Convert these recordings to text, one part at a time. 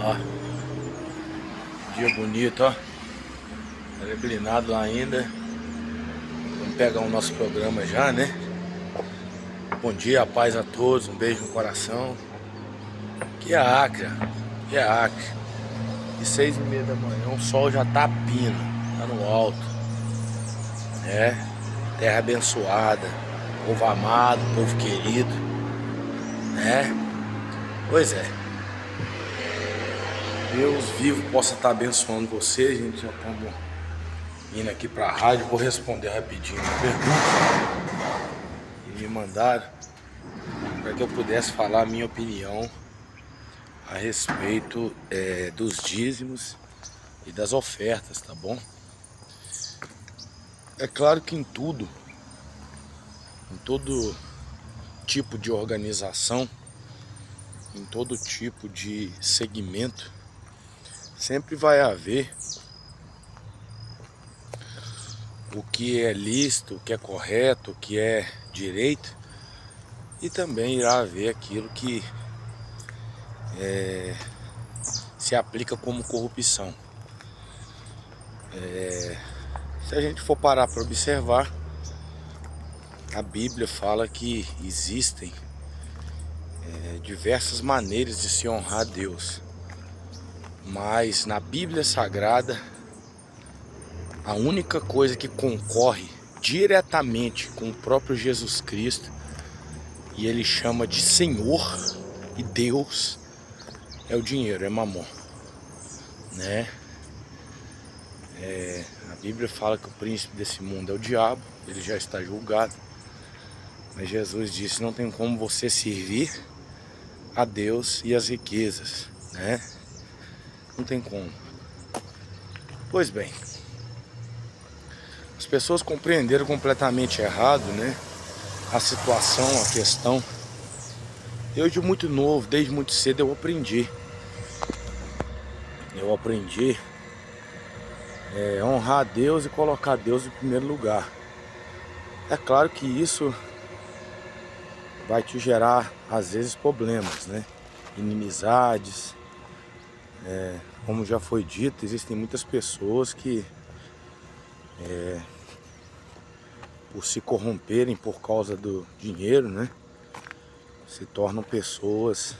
Ó, dia bonito, ó. Neblinado lá ainda. Vamos pegar o nosso programa já, né? Bom dia, a paz a todos, um beijo no coração. Que é Acre, que é Acre. E 6h30 da manhã o sol já tá pino, tá no alto. É, terra abençoada, povo amado, povo querido, né? Pois é. Deus vivo possa estar abençoando vocês. A gente já estamos indo aqui para a rádio. Vou responder rapidinho uma pergunta que me mandaram para que eu pudesse falar a minha opinião a respeito dos dízimos e das ofertas, tá bom? É claro que em todo tipo de organização, em todo tipo de segmento, sempre vai haver o que é lícito, o que é correto, o que é direito, e também irá haver aquilo que se aplica como corrupção. Se a gente for parar para observar, a Bíblia fala que existem diversas maneiras de se honrar a Deus, mas na Bíblia Sagrada, a única coisa que concorre diretamente com o próprio Jesus Cristo, e ele chama de Senhor e Deus, é o dinheiro, é mamon, né? A Bíblia fala que o príncipe desse mundo é o diabo, ele já está julgado. Mas Jesus disse: não tem como você servir a Deus e as riquezas, né? Não tem como. Pois bem, as pessoas compreenderam completamente errado, né? A situação, a questão. Eu de muito novo, desde muito cedo eu aprendi. Honrar a Deus e colocar Deus em primeiro lugar. É claro que isso vai te gerar, às vezes, problemas, né? Inimizades. Como já foi dito, existem muitas pessoas que, por se corromperem por causa do dinheiro, né? Se tornam pessoas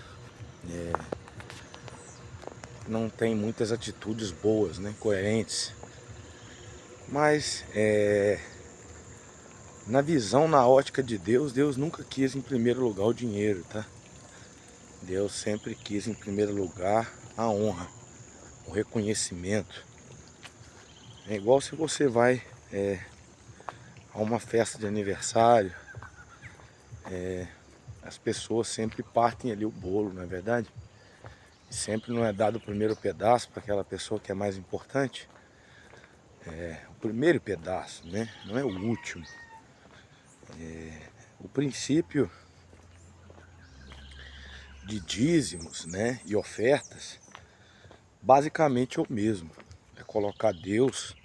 que não têm muitas atitudes boas, né? Coerentes. Mas, na visão, na ótica de Deus, Deus nunca quis em primeiro lugar o dinheiro, tá? Deus sempre quis em primeiro lugar a honra, o reconhecimento. É igual se você vai a uma festa de aniversário, as pessoas sempre partem ali o bolo, não é verdade? Sempre não é dado o primeiro pedaço para aquela pessoa que é mais importante. O primeiro pedaço, né? Não é o último. O princípio de dízimos, né, e ofertas, basicamente é o mesmo. É colocar Deus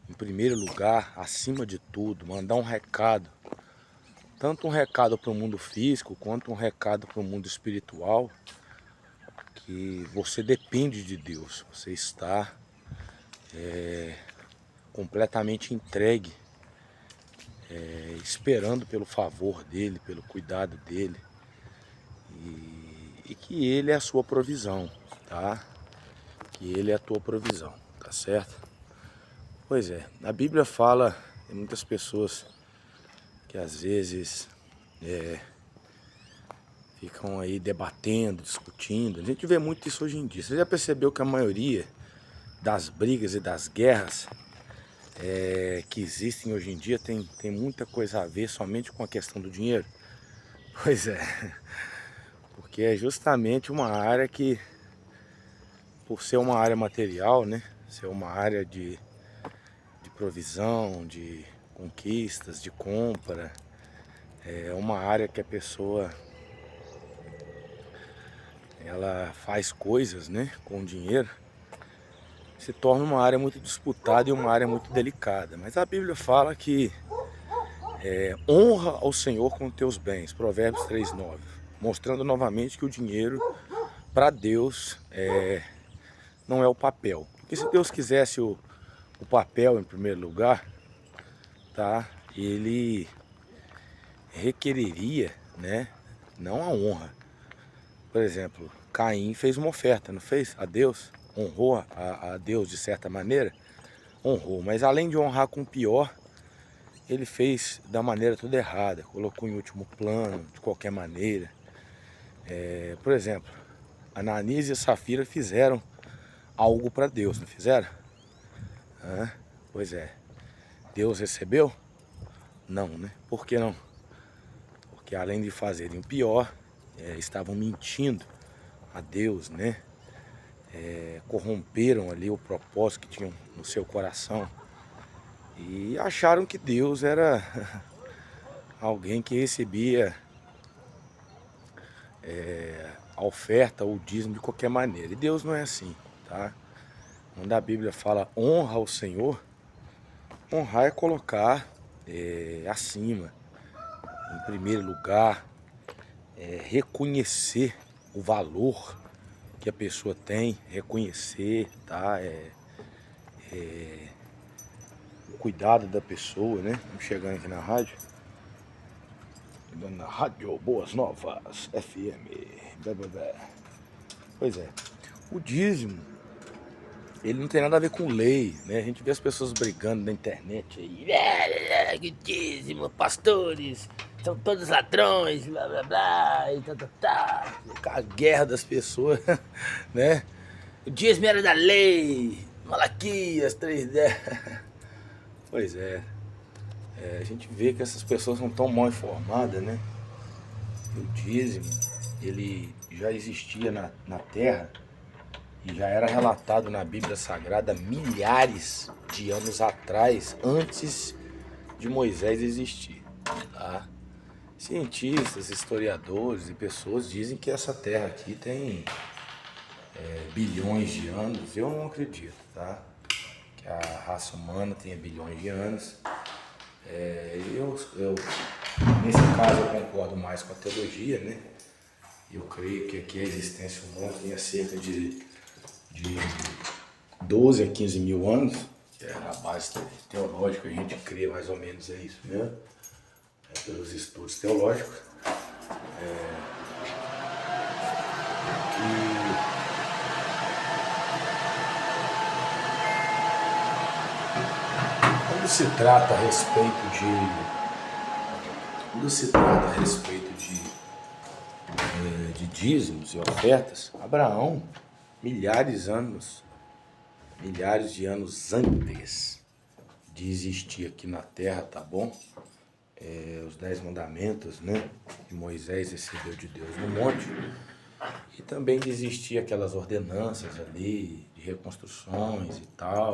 em primeiro lugar, acima de tudo, mandar um recado. Tanto um recado para o mundo físico, quanto um recado para o mundo espiritual, que você depende de Deus. Você está completamente entregue, esperando pelo favor dele, pelo cuidado dele, e que ele é a sua provisão, tá? Que ele é a tua provisão, tá certo? Pois é, a Bíblia fala, tem muitas pessoas que às vezes ficam aí debatendo, discutindo. A gente vê muito isso hoje em dia. Você já percebeu que a maioria das brigas e das guerras que existem hoje em dia tem muita coisa a ver somente com a questão do dinheiro? Pois é, porque é justamente uma área que, por ser uma área material, né? Ser uma área de provisão, de conquistas, de compra, é uma área que a pessoa ela faz coisas, né, com dinheiro, se torna uma área muito disputada e uma área muito delicada. Mas a Bíblia fala que honra ao Senhor com teus bens, Provérbios 3:9, mostrando novamente que o dinheiro para Deus não é o papel. Porque se Deus quisesse o papel em primeiro lugar, tá? Ele requereria, né? Não a honra. Por exemplo, Caim fez uma oferta, não fez? A Deus, honrou a Deus de certa maneira, honrou. Mas além de honrar com o pior, ele fez da maneira toda errada, colocou em último plano, de qualquer maneira. Por exemplo, Ananias e Safira fizeram algo para Deus, não fizeram? Pois é. Deus recebeu? Não, né? Por que não? Porque além de fazerem o pior, estavam mentindo a Deus, né? Corromperam ali o propósito que tinham no seu coração e acharam que Deus era alguém que recebia a oferta ou o dízimo de qualquer maneira. E Deus não é assim, tá? Quando a Bíblia fala honra ao Senhor, honrar é colocar acima, em primeiro lugar, reconhecer o valor que a pessoa tem, reconhecer, tá? O cuidado da pessoa, né? Vamos chegando aqui na rádio. Na Rádio Boas Novas, FM. Blá, blá, blá. Pois é. O dízimo, ele não tem nada a ver com lei, né? A gente vê as pessoas brigando na internet aí. Que dízimo, pastores, são todos ladrões, blá blá blá, e tá. A guerra das pessoas, né? O dízimo era da lei, Malaquias 3:10. Pois é. A gente vê que essas pessoas não estão mal informadas, né? O dízimo, ele já existia na terra e já era relatado na Bíblia Sagrada milhares de anos atrás, antes de Moisés existir, tá? Cientistas, historiadores e pessoas dizem que essa terra aqui tem bilhões de anos. Eu não acredito, tá? Que a raça humana tenha bilhões de anos. Nesse caso eu concordo mais com a teologia, né? Eu creio que aqui a existência humana tinha cerca de 12 a 15 mil anos, que é a base teológica, a gente crê mais ou menos, é isso mesmo, pelos estudos teológicos. Quando se trata a respeito de dízimos e ofertas, Abraão, milhares de anos antes de existir aqui na terra, tá bom? Os 10 mandamentos, né? Que Moisés recebeu de Deus no monte. E também de existir aquelas ordenanças ali, de reconstruções e tal.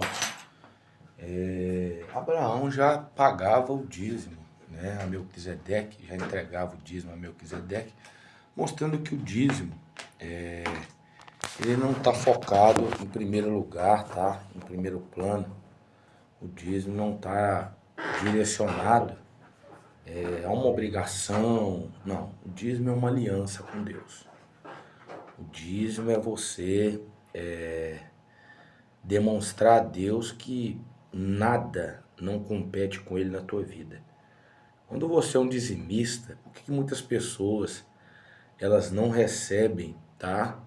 Abraão já pagava o dízimo, né? A Melquisedeque, já entregava o dízimo a Melquisedeque, mostrando que o dízimo ele não está focado em primeiro lugar, tá? Em primeiro plano. O dízimo não está direcionado a uma obrigação. Não, o dízimo é uma aliança com Deus. O dízimo é você demonstrar a Deus que nada não compete com Ele na tua vida. Quando você é um dizimista, por que muitas pessoas elas não recebem, tá?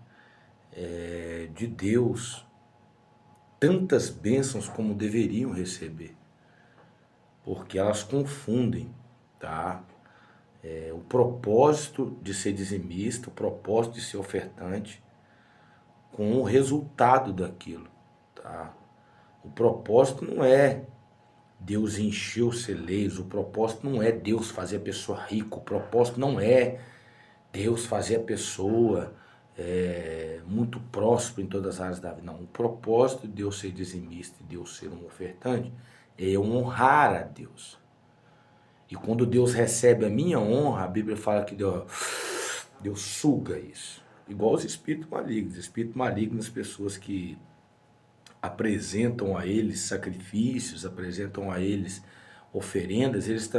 De Deus tantas bênçãos como deveriam receber? Porque elas confundem, tá? O propósito de ser dizimista, o propósito de ser ofertante, com o resultado daquilo, tá? O propósito não é Deus encher os celeiros, o propósito não é Deus fazer a pessoa rica, o propósito não é Deus fazer a pessoa muito próspera em todas as áreas da vida. Não, o propósito de Deus ser dizimista e Deus ser um ofertante é honrar a Deus. E quando Deus recebe a minha honra, a Bíblia fala que Deus suga isso. Igual os espíritos malignos. Espíritos malignos, pessoas que apresentam a eles sacrifícios, apresentam a eles oferendas, eles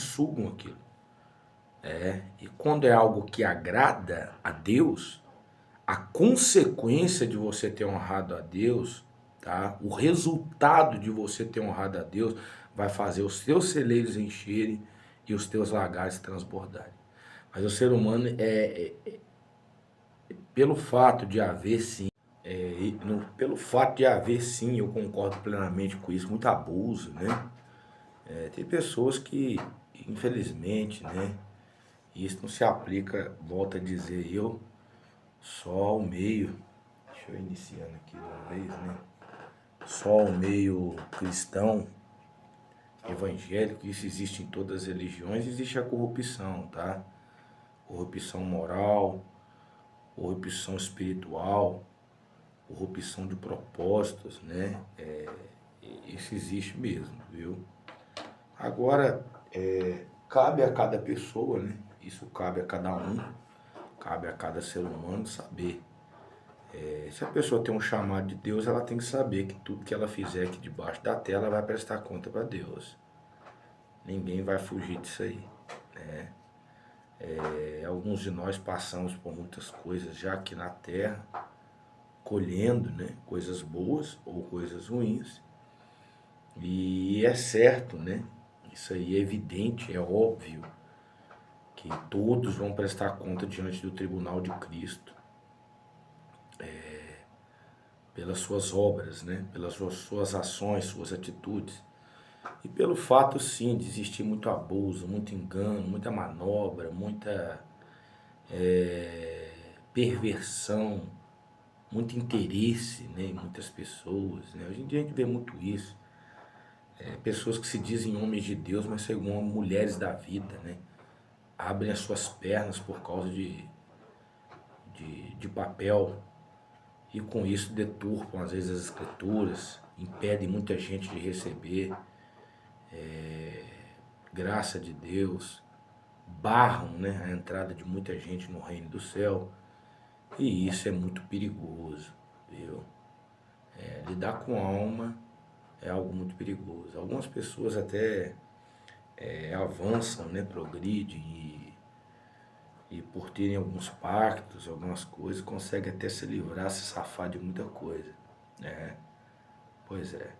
sugam aquilo. E quando é algo que agrada a Deus, a consequência de você ter honrado a Deus, tá? O resultado de você ter honrado a Deus vai fazer os teus celeiros encherem e os teus lagares transbordarem. Mas o ser humano pelo fato de haver sim, pelo fato de haver sim, eu concordo plenamente com isso, muito abuso, né? Tem pessoas que, infelizmente, né? E isso não se aplica, volto a dizer eu, só ao meio. Deixa eu iniciando aqui de uma vez, né? Só ao meio cristão, evangélico, isso existe em todas as religiões, existe a corrupção, tá? Corrupção moral, corrupção espiritual, corrupção de propósitos, né? Isso existe mesmo, viu? Agora, cabe a cada pessoa, né? Isso cabe a cada um, cabe a cada ser humano saber. Se a pessoa tem um chamado de Deus, ela tem que saber que tudo que ela fizer aqui debaixo da terra, ela vai prestar conta para Deus. Ninguém vai fugir disso aí, né? Alguns de nós passamos por muitas coisas já aqui na terra, colhendo, né? Coisas boas ou coisas ruins. E é certo, né? Isso aí é evidente, é óbvio que todos vão prestar conta diante do tribunal de Cristo pelas suas obras, né? Pelas suas ações, suas atitudes. E pelo fato, sim, de existir muito abuso, muito engano, muita manobra, muita perversão, muito interesse, né, em muitas pessoas, né? Hoje em dia a gente vê muito isso. Pessoas que se dizem homens de Deus, mas segundo mulheres da vida, né? Abrem as suas pernas por causa de papel e com isso deturpam às vezes as escrituras, impedem muita gente de receber graça de Deus, barram, né, a entrada de muita gente no reino do céu. E isso é muito perigoso, viu? Lidar com a alma é algo muito perigoso. Algumas pessoas até avançam, né, progridem e por terem alguns pactos, algumas coisas, conseguem até se livrar, se safar de muita coisa, né? Pois é.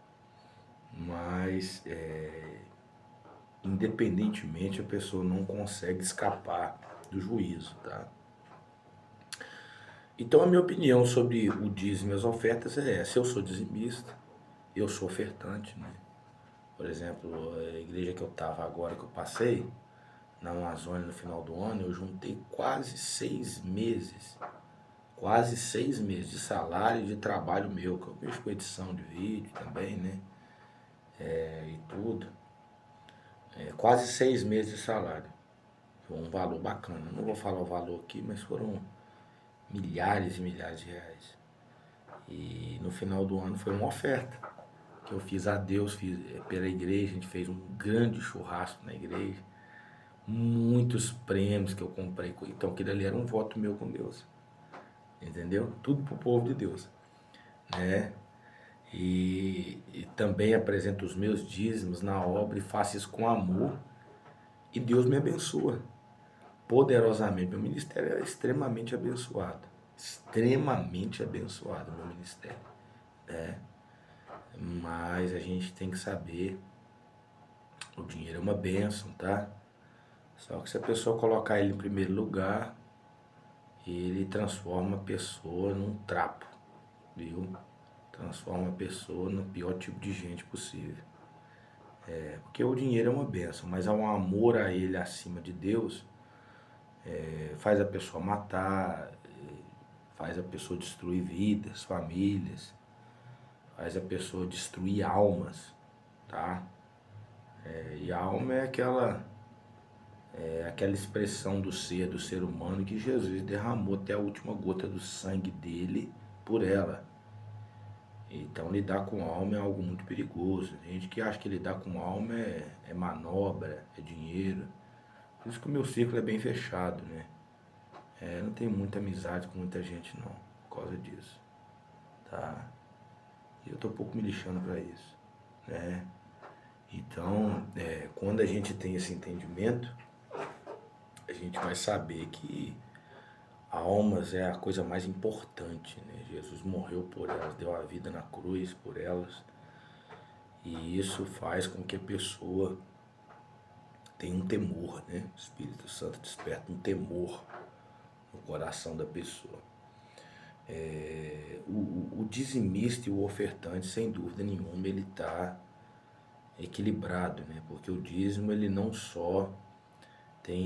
Mas, independentemente, a pessoa não consegue escapar do juízo, tá? Então a minha opinião sobre o dízimo e as ofertas é essa. Eu sou dizimista, eu sou ofertante, né? Por exemplo, a igreja que eu estava agora, que eu passei, na Amazônia no final do ano, eu juntei quase 6 meses de salário e de trabalho meu, que eu mexo com edição de vídeo também, né? E tudo. Quase 6 meses de salário. Foi um valor bacana. Não vou falar o valor aqui, mas foram milhares e milhares de reais. E no final do ano foi uma oferta que eu fiz a Deus, fiz pela igreja, a gente fez um grande churrasco na igreja, muitos prêmios que eu comprei, então aquilo ali era um voto meu com Deus, entendeu? Tudo pro povo de Deus, né? E também apresento os meus dízimos na obra e faço isso com amor e Deus me abençoa poderosamente. Meu ministério é extremamente abençoado meu ministério, né? Mas a gente tem que saber, o dinheiro é uma bênção, tá? Só que se a pessoa colocar ele em primeiro lugar, ele transforma a pessoa num trapo, viu? Transforma a pessoa no pior tipo de gente possível. Porque o dinheiro é uma bênção, mas há um amor a ele acima de Deus, faz a pessoa matar, faz a pessoa destruir vidas, famílias, faz a pessoa destruir almas, tá? E a alma é aquela expressão do ser humano que Jesus derramou até a última gota do sangue dele por ela. Então lidar com alma é algo muito perigoso. Tem gente que acha que lidar com alma é manobra, é dinheiro. Por isso que o meu círculo é bem fechado, né? Não tenho muita amizade com muita gente não, por causa disso, tá? E eu tô um pouco me lixando pra isso, né? Então, quando a gente tem esse entendimento, a gente vai saber que Almas é a coisa mais importante, né? Jesus morreu por elas, deu a vida na cruz por elas. E isso faz com que a pessoa tenha um temor, né? O Espírito Santo desperta um temor no coração da pessoa. O dizimista e o ofertante, sem dúvida nenhuma, ele está equilibrado, né? Porque o dízimo, ele não só tem